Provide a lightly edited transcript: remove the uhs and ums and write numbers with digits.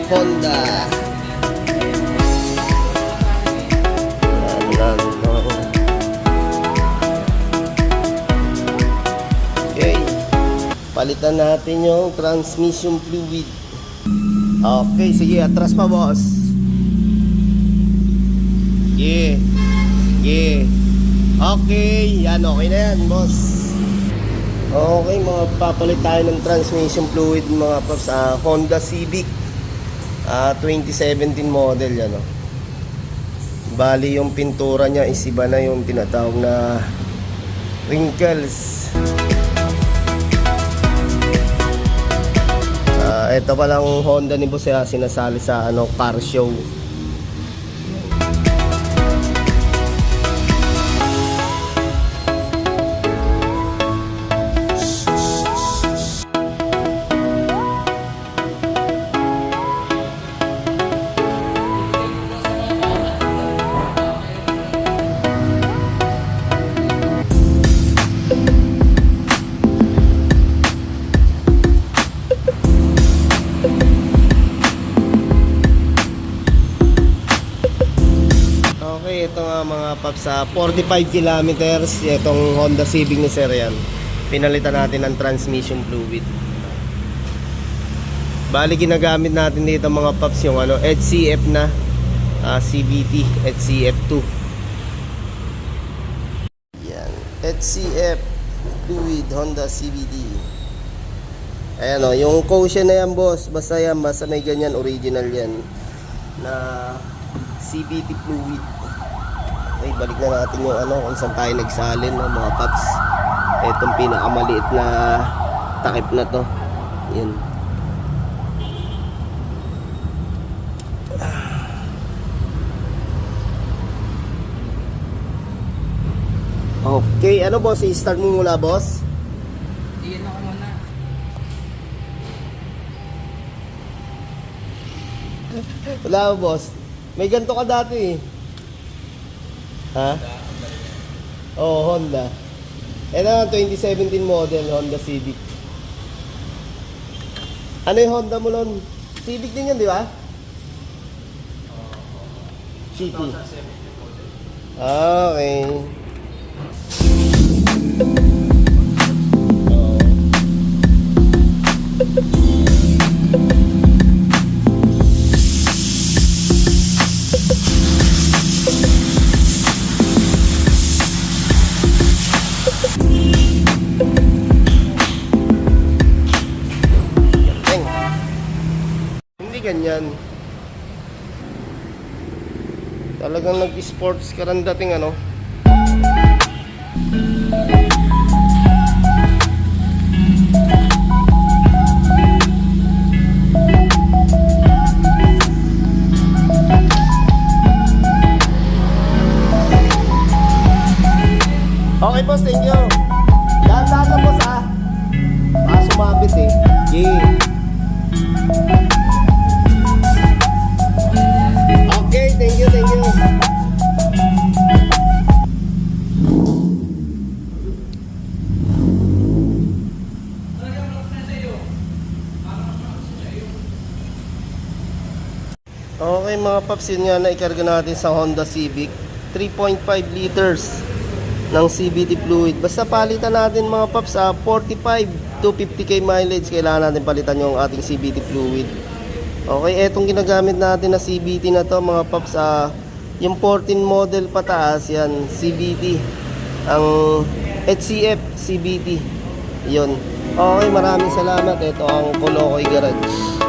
Honda. Okay, palitan natin yung transmission fluid. Okay, sige, atras pa boss. Yeah. Okay, yan, okay na yan boss. Okay, papalit tayo ng transmission fluid mga paps. Honda Civic 2017 model yan, oh. Bali yung pintura niya is iba na, yung tinatawag na wrinkles. Ito palang Honda ni boss, sinasali sa car show. Okay, ito nga mga paps, 45 kilometers itong Honda Civic ni Sir yan. Pinalitan natin ng transmission fluid. Bali ginagamit natin dito mga paps yung HCF na CVT, HCF2. Yan, HCF fluid Honda CVT. Ayan o, yung caution na yan boss, basta may ganyan, original yan na CVT fluid. Okay, balik na natin yung kung saan tayo nagsalin, mga paps. Itong pinakamaliit na takip na to. Yan. Okay, boss, i-start mo muna boss. Iyan ako muna. Wala boss. May ganito ka dati eh. Ha? Oh, Honda. Ito ang 2017 model Honda Civic. Ano yung Honda mo nun? Civic din yan, di ba? City. Okay. Hindi ganyan. Talagang nag-sports ka rin dating Okay boss, thank you. Dahan-dahan na boss baka sumabit eh. Yeah. Okay, thank you. Okay mga paps, yun nga na ikarga natin sa Honda Civic 3.5 liters ng CVT fluid. Basta palitan natin mga paps 45 to 50k mileage, kailangan natin palitan yung ating CVT fluid. Okay, etong ginagamit natin na CVT na to mga paps, yung 14 model pataas yan, CVT. Ang HCF CVT yun. Okay, maraming salamat. Ito ang Colocoy Garage.